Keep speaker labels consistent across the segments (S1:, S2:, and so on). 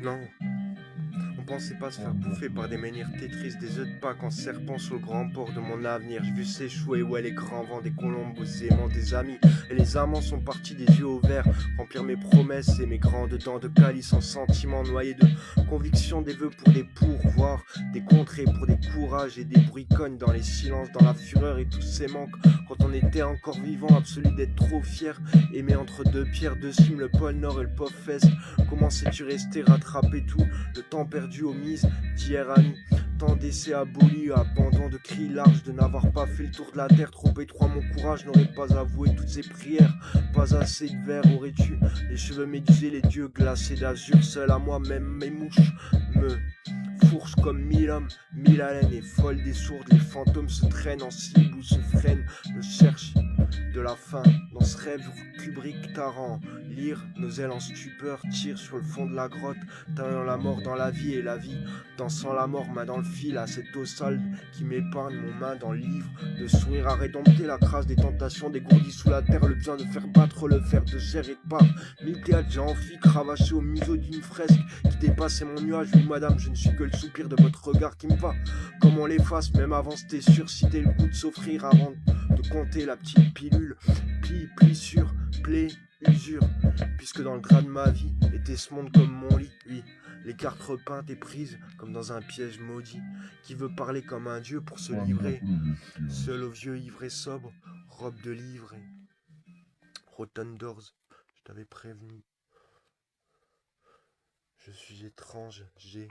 S1: Non, on pensait pas se faire bouffer par des menhirs Tetris, des œufs de Pâques en serpent sur le grand port de mon avenir. J'ai vu s'échouer, ouais, les grands vents, des colombes aux aimants, des amis. Et les amants sont partis des yeux au vert, remplir mes promesses et mes grandes dents de calice en sentiments noyés de conviction, des vœux pour des pourvoirs, des contrées pour des courages et des bruits cognes dans les silences, dans la fureur et tous ces manques. Quand on était encore vivant, absolu d'être trop fier, aimé entre deux pierres, deux cimes, le pôle Nord et le Pop Fest. Comment sais-tu rester, rattraper tout, le temps perdu aux mises d'hier à nous? Tant d'essais abolis, abandon de cris larges, de n'avoir pas fait le tour de la terre, trop étroit mon courage n'aurait pas avoué toutes ces prières. Pas assez de verre aurais-tu, les cheveux médusés, les dieux glacés d'azur, seul à moi même mes mouches me fourche comme 1000 hommes, 1000 haleines et folles des sourdes, les fantômes se traînent en cible ou se freinent, le cherche de la fin dans ce rêve Kubrick Taran. Lire nos ailes en stupeur, tire sur le fond de la grotte, taillant la mort dans la vie et la vie dansant la mort, main dans le fil à cette eau sale qui m'épargne, mon main dans le livre de sourire à rédompter la crasse des tentations dégourdies sous la terre, le besoin de faire battre le fer de chair et de part. 1000 théâtres j'ai envie cravaché au museau d'une fresque qui dépassait mon nuage. Oui madame, je ne suis que le soupir de votre regard qui me va comme on l'efface, même avant c'était sûr, citer le goût de s'offrir avant de compter la petite pilule, pli, plissure, plaie, usure, puisque dans le drap de ma vie était ce monde comme mon lit, oui, les cartes repeintes et prises comme dans un piège maudit, qui veut parler comme un dieu pour se livrer, seul au vieux ivre et sobre, robe de livre et Rotten Doors, je t'avais prévenu, je suis étrange, j'ai...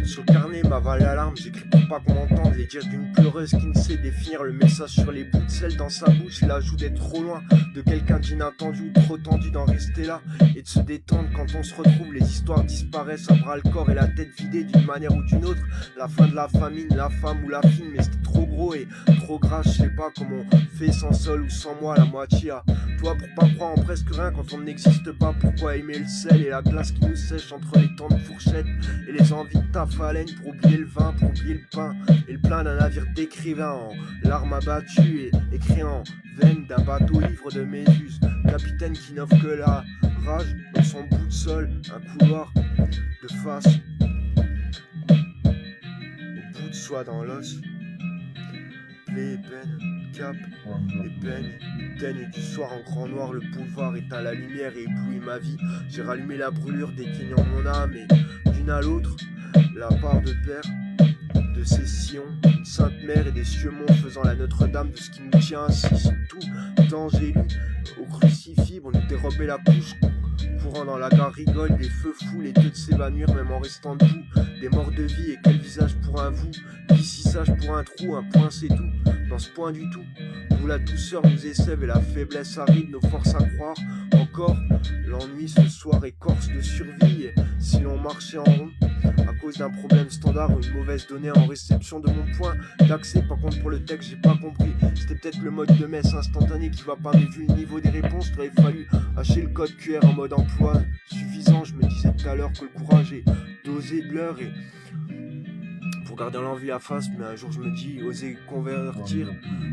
S1: Sur le carnet m'avale l'alarme, j'écris pour pas qu'on m'entende les dires d'une pleureuse qui ne sait définir le message sur les bouts de sel dans sa bouche et l'ajout d'être trop loin de quelqu'un d'inattendu, trop tendu d'en rester là et de se détendre quand on se retrouve. Les histoires disparaissent à bras le corps et la tête vidée d'une manière ou d'une autre. La fin de la famine, la femme ou la fine, mais c'était trop gros et trop gras, je sais pas comment on fait sans sol ou sans moi, la moitié à toi pour pas croire en presque rien quand on n'existe pas. Pourquoi aimer le sel et la glace qui nous sèche entre les temps de fourchette et les envies de taf à laine, pour oublier le vin, pour oublier le pain et le plein d'un navire d'écrivain en larmes abattues et écrit en veine d'un bateau ivre de méduses, capitaine qui n'offre que la rage dans son bout de sol, un couloir de face au bout de soi dans l'os, plaie et peine, cap et peine, teigne du soir en grand noir, le boulevard éteint la lumière et éblouit ma vie. J'ai rallumé la brûlure déteignant mon âme et d'une à l'autre la part de père de ces sillons, une sainte mère et des cieux monts faisant la Notre-Dame de ce qui nous tient ainsi. Tout danger lu au crucifix, on nous dérobait la couche, courant dans la gare rigole, des feux fous, les deux de s'évanouir même en restant debout, des morts de vie et quel visage pour un vous, qui si sage pour un trou, un point c'est tout, dans ce point du tout, où la douceur nous essève et la faiblesse arrive, nos forces à croire, encore l'ennui ce soir écorce de survie, et si l'on marchait en rond, à cause d'un problème standard ou une mauvaise donnée en réception de mon point d'accès, par contre pour le texte j'ai pas compris, c'était peut-être le mode de messe instantané qui va pas, mais vu le niveau des réponses, t'aurais fallu hacher le code QR en mode emploi suffisant. Je me disais tout à l'heure que le courage est d'oser de l'heure et pour Faut garder l'envie à face, mais un jour je me dis, oser convertir,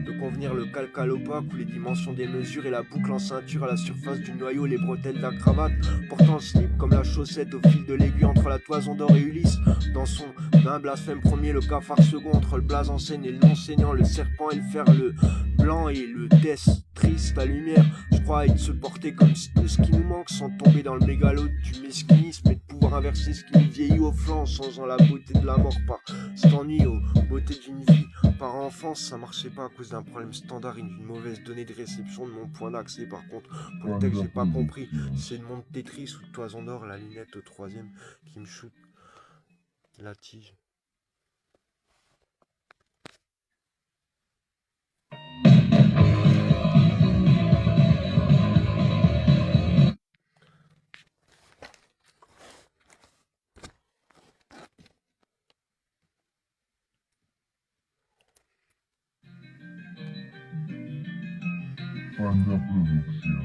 S1: de convenir le calcal opaque ou les dimensions des mesures et la boucle en ceinture à la surface du noyau, les bretelles de la cravate, portant le slip comme la chaussette au fil de l'aiguille entre la toison d'or et Ulysse. Dans son d'un blasphème premier, le cafard second, entre le blaze en scène et le non saignant, le serpent et le fer, le blanc et le death, triste à lumière. Je crois être se porter comme tout ce qui nous manque, sans tomber dans le mégalo du mesquinisme et de pouvoir inverser ce qui nous vieillit au flanc, en changeant la beauté de la mort par cet ennui aux beautés d'une vie. Par enfance, ça marchait pas à cause d'un problème standard et d'une mauvaise donnée de réception de mon point d'accès. Par contre, pour le texte, j'ai pas compris. C'est le monde Tetris ou de toison d'or, la lunette au troisième qui me shoot la tige.
S2: Panda Productions.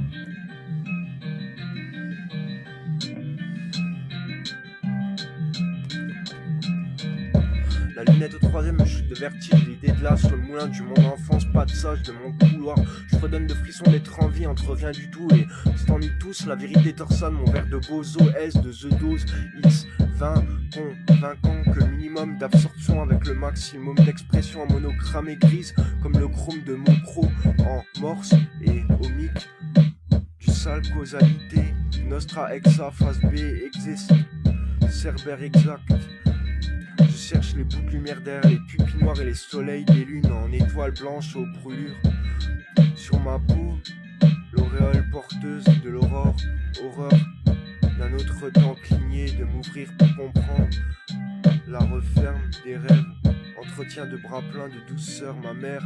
S1: La lunette au troisième me chute de vertige, l'idée de là sur le moulin du monde enfance, pas de sage de mon couloir. Je redonne de frissons d'être en vie entre rien du tout et s'ennuie tous. La vérité torsade, mon verre de Bozo, S de The Dose, X, 20, convaincant que le minimum d'absorption avec le maximum d'expression en monochrome et grise, comme le chrome de mon pro en morse et omique. Du sale causalité, Nostra Exa, phase B, existe, Cerbère exact. Je cherche les bouts de lumière derrière les pupilles noires et les soleils des lunes en étoiles blanches aux brûlures. Sur ma peau, l'auréole porteuse de l'aurore, horreur d'un autre temps cligné, de m'ouvrir pour comprendre. La referme des rêves, entretien de bras pleins de douceur, ma mère,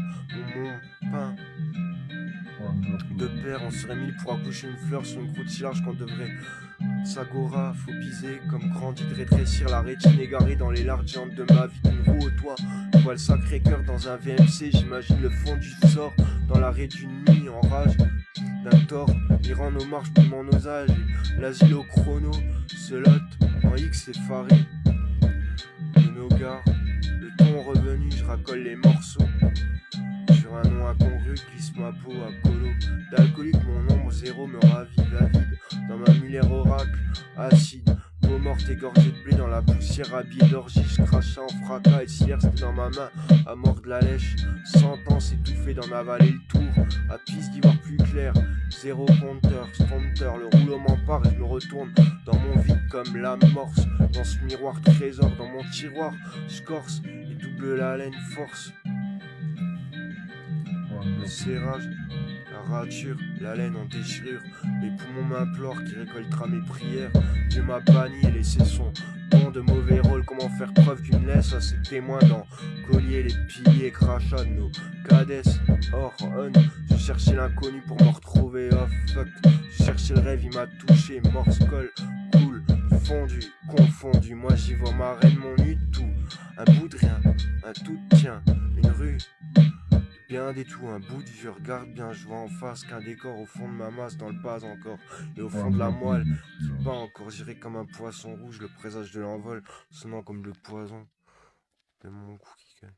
S1: mon pain. De père, on serait mille pour accoucher une fleur sur une croûte si large qu'on devrait s'agora, faut piser comme grandi de rétrécir la rétine égarée dans les larges jantes de ma vie d'une roue au toit. Je vois le sacré cœur dans un VMC, j'imagine le fond du sort dans l'arrêt d'une nuit en rage d'un tort, mirant nos marches, plumant nos âges et l'asile au chrono se lotte en X effaré de nos gares. Le ton revenu, je racole les morceaux. Sur un nom incongru, glisse ma peau à colo. D'alcoolique, mon ombre zéro me ravive avide. Dans ma mulière oracle, acide. Peau morte égorgée de blé dans la poussière habillée d'orgie. Je crachais en fracas et si c'était dans ma main à mordre la lèche. Sentence étouffée d'en avaler le tour. À piste d'y voir plus clair. Zéro compteur, stompteur, le rouleau m'empare et je me retourne dans mon vide comme l'amorce. Dans ce miroir trésor, dans mon tiroir, je corse et double la laine force. Le serrage, la rature, la laine en déchirure. Les poumons m'implorent qui récoltera mes prières. Dieu m'a banni et laissé son don de mauvais rôle. Comment faire preuve d'une laisse à ses témoins dans collier les piliers crachats de nos cadesses. Or, on, je cherchais l'inconnu pour me retrouver. Oh fuck, je cherchais le rêve, il m'a touché. Morse, colle, cool, fondu, confondu. Moi j'y vois ma reine, mon nid de tout. Un bout de rien, un tout tien, une rue. Bien des tout, un bout de vieux, regarde bien, je vois en face qu'un décor au fond de ma masse dans le pas encore, et au fond de la moelle qui bat encore, j'irai comme un poisson rouge, le présage de l'envol, sonnant comme le poison de mon cou qui colle.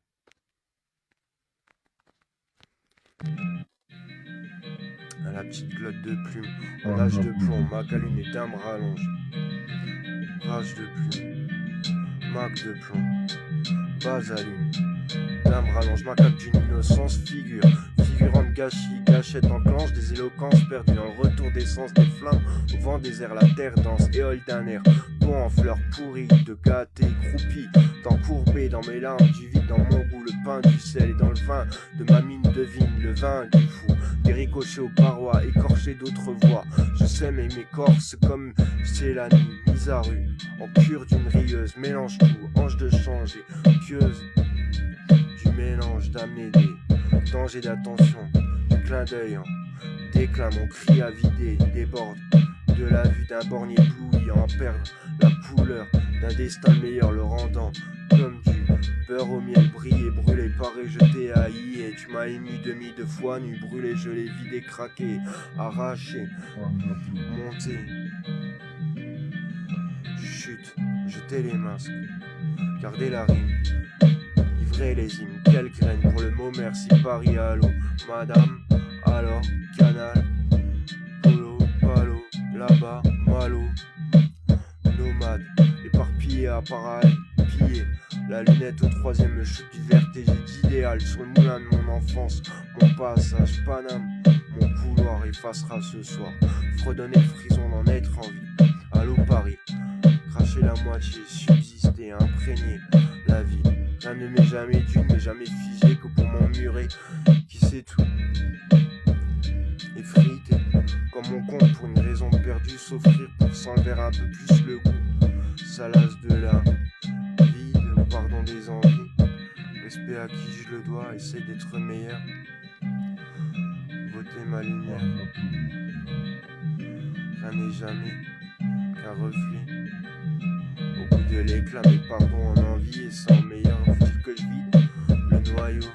S1: À la petite glotte de plume, en âge de plomb, ma calune et timbre rallonge. Rage de plume, mac de plomb, base à lune. Dame rallonge ma cape d'une innocence figurant de gâchis, gâchette enclenche des éloquences perdues dans le retour d'essence des flammes, au vent des airs, la terre danse, éole d'un air, peau en fleurs pourries, de gâté, croupi, tant courbé dans mes larmes, du vide dans mon goût, le pain, du sel et dans le vin de ma mine de vigne, le vin du fou, des ricochets aux parois, écorchés d'autres voix, je sème et m'écorce comme c'est la nuit, mise à rue, en cure d'une rieuse, mélange tout, ange de change et pieuse. Du mélange d'amener des dangers d'attention, du clin d'œil en déclin, mon cri à vider, déborde de la vue d'un borgne ébloui, à en perdre la couleur d'un destin meilleur, le rendant comme du beurre au miel, brillé, brûlé, paré, jeté, haï, et tu m'as ému demi de fois nu, brûlé, je l'ai vidé, craqué, arraché, monté, chute, jeter les masques. garder la rime, livrer les hymnes, quelle graine pour le mot merci, Paris, allô, madame, alors, canal, polo, palo, là-bas, malo, nomade, éparpillé à pareil, pillé, la lunette au troisième, le chute du vertige d'idéal sur le moulin de mon enfance, mon passage Paname, mon couloir effacera ce soir, fredonner le frison d'en être en vie, allô Paris, cracher la moitié, subsister, imprégner la vie, rien ne m'est jamais dû, mais jamais figé que pour m'emmurer, qui sait tout, effrité, comme on compte pour une raison perdue, s'offrir pour s'enlever un peu plus le goût, ça lasse de la vie, le pardon des envies, respect à qui je le dois, essayer d'être meilleur, voter ma lumière, rien n'est jamais qu'un reflet, au bout de l'éclat, mes pardons en envie, et sans meilleur, faut-il que je vide le noyau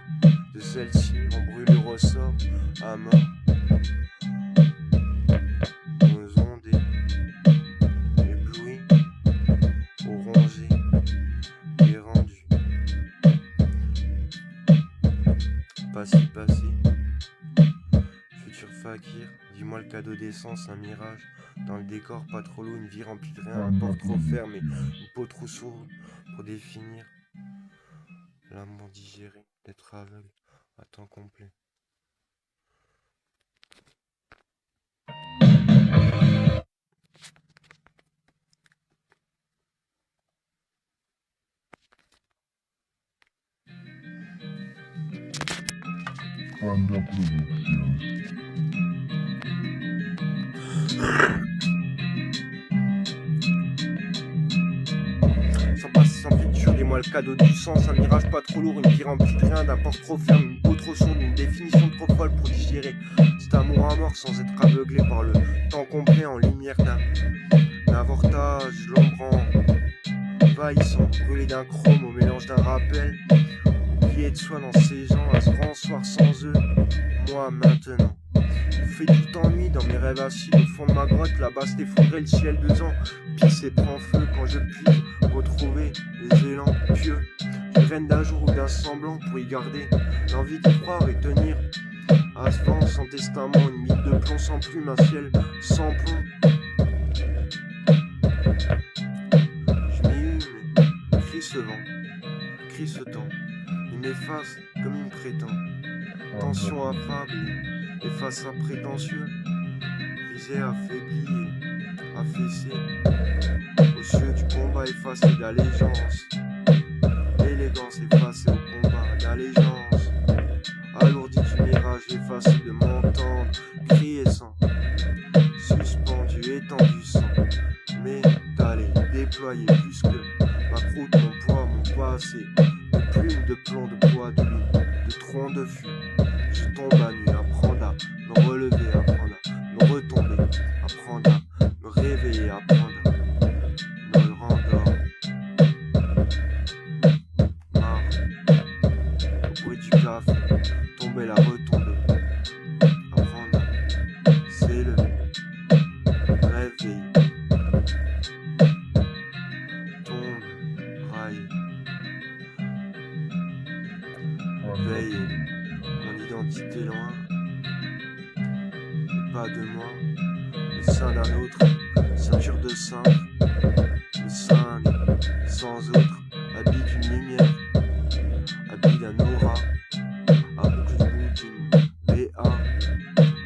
S1: de celle-ci, on brûle le ressort à mort. Aux ondées, éblouies, orangées et rendues. Passé, futur fakir, dis-moi le cadeau d'essence, un mirage. Dans le décor, pas trop lourd, une vie remplie de rien, un porte trop fermé, une peau trop sourde pour définir l'amour digéré, d'être aveugle à temps complet.
S2: Panda Productions.
S1: Sans passer, sans feature, dis-moi le cadeau du sens, un mirage pas trop lourd, une vie remplie de rien, d'un port trop ferme, une peau trop sourde, une définition trop folle pour digérer cet amour à mort sans être aveuglé par le temps complet en lumière d'un avortage, l'ombre envahissant, brûlé d'un chrome au mélange d'un rappel, oublié de soi dans ces gens, à ce grand soir sans eux, moi maintenant. Fait tout ennui dans mes rêves assis au fond de ma grotte, là-bas s'est effondré le ciel 2 ans, pisse et prend feu quand je puis retrouver les élans pieux. Je graine d'un jour ou d'un semblant pour y garder l'envie d'y croire et tenir à ce vent sans testament, une mine de plomb sans plume, un ciel sans plomb. Je m'y hume, crie ce vent, crie ce temps, il m'efface comme il me prétend. Tension affable, efface à prétentieux, visé affaibli et affaissé, aux cieux du combat effacé d'allégeance, élégance effacée au combat d'allégeance, alourdi du mirage effacé de m'entendre, crier sans, suspendu, étendu sans, m'étaler, déployer plus que ma croûte, mon poids, mon passé, de plumes, de plomb, de poids, de lune, de tronc, de fût. Je tombe à nuit, apprendre à me relever, apprendre à me retomber, apprendre à me réveiller, apprendre à me rendormir. Marre, au bruit du café, tomber la retomber, apprendre à s'élever, réveiller, tombe, railler, veiller. Mon identité loin, mais pas de moi, le sein d'un autre, ceinture de cintre, le sein sans autre, habit d'une lumière, habit d'un aura, à bout d'une BA, à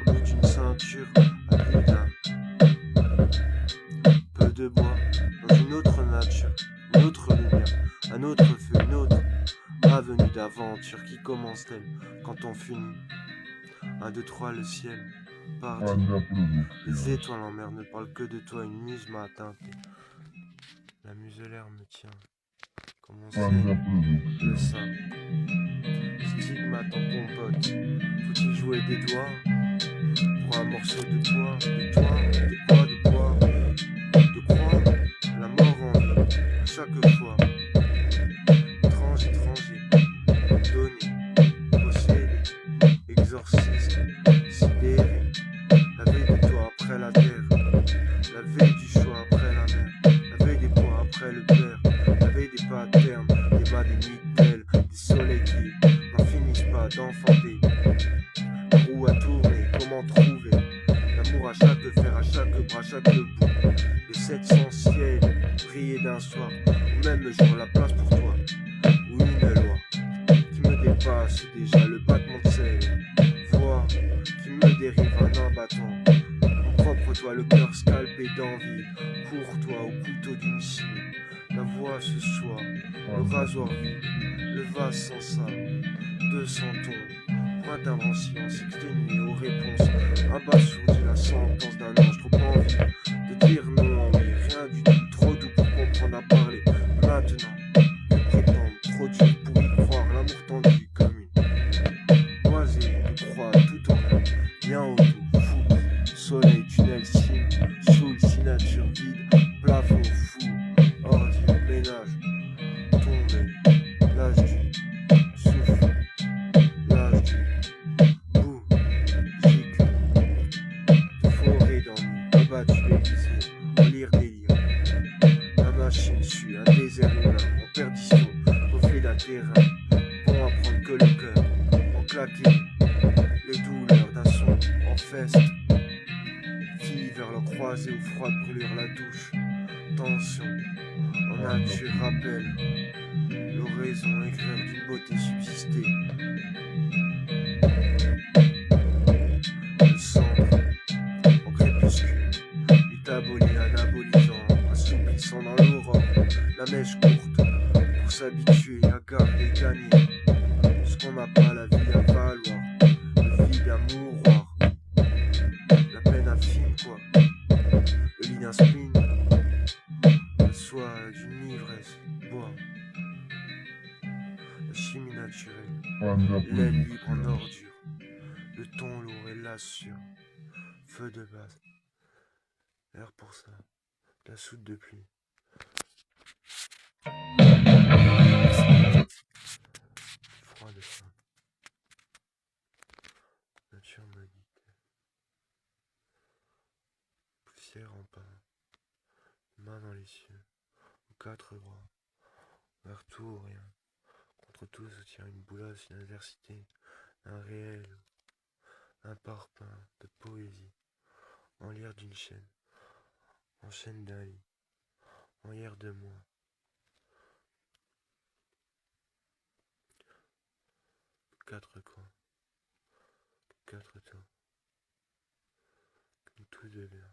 S1: bout d'une ceinture, à bout d'un peu de bois, dans une autre nature, une autre lumière, un autre feu, une autre avenue d'aventure qui commence-t-elle quand on finit? 1, 2, 3, le ciel parti. Les étoiles en mer ne parlent que de toi, une muse m'a atteint. La muselaire me tient. Comme on sait, le sein. Stigmate en compote. Faut-il jouer des doigts pour un morceau de toi, de quoi, de quoi, de croire la mort en vie à chaque fois. Étranger, donné, possédé, exorciste, sidéré, la veille de toi après la terre, la veille du choix après la mer, la veille des poids après le père, la veille des patterns, comment trouver l'amour à chaque fer, à chaque bras, à chaque bout de cet essentiel briller d'un soir, ou même jour la place pour toi, ou une loi qui me dépasse déjà le battement de sel, voix qui me dérive un abattant, mon propre toit, le cœur scalpé d'envie, courtois au couteau d'une scie, la voix ce soir, le rasoir vide, le vase sans ça, 200 tons, pointe avant silence exténué aux réponses, abasourdi la sentence d'un ange, trop envie de dire non, mais rien du tout, trop doux pour comprendre à parler, maintenant, que prétendre, trop dur pour y croire, l'amour tendu comme une boisée de croix, tout en rêve, bien autour, fou, soleil, tunnel, cime, soul, signature vide, plafond fou, ordure, ménage, tombé, l'âge du souffle, l'âge du bout, cycle, de forêt d'ennui, abattu, aiguisé, en lire délire, la machine sue, un désert humain, en perdition, reflet d'un terrain, bon à prendre que le cœur, en claquer, les douleurs d'un son, en feste, fille vers le croisé ou froide brûlure la douche, tension, en nature rappelle, l'oraison éclair d'une beauté subsistée, le centre, en crépuscule, étaboli, anabolisant, assoupissant dans l'aurore, la mèche courte, pour s'habituer à garder, gagner, ce qu'on n'a pas la vie à valoir, le vide à mouroir, la peine affine quoi, le lit d'un spleen, le soir d'une ivresse, bois, la chimie naturelle, l'aile libre en ordure, le ton lourd et l'assure, feu de base, air pour ça, la soude de pluie. Froid de faim, nature maudite, poussière en pain, main dans les cieux, aux quatre bras, vers tout ou rien, contre tout se tient une boulasse, une adversité, un réel, un parpaing de poésie, en lire d'une chaîne, en chaîne d'un lit, en hier de moi, quatre coins, quatre temps, comme tout devient.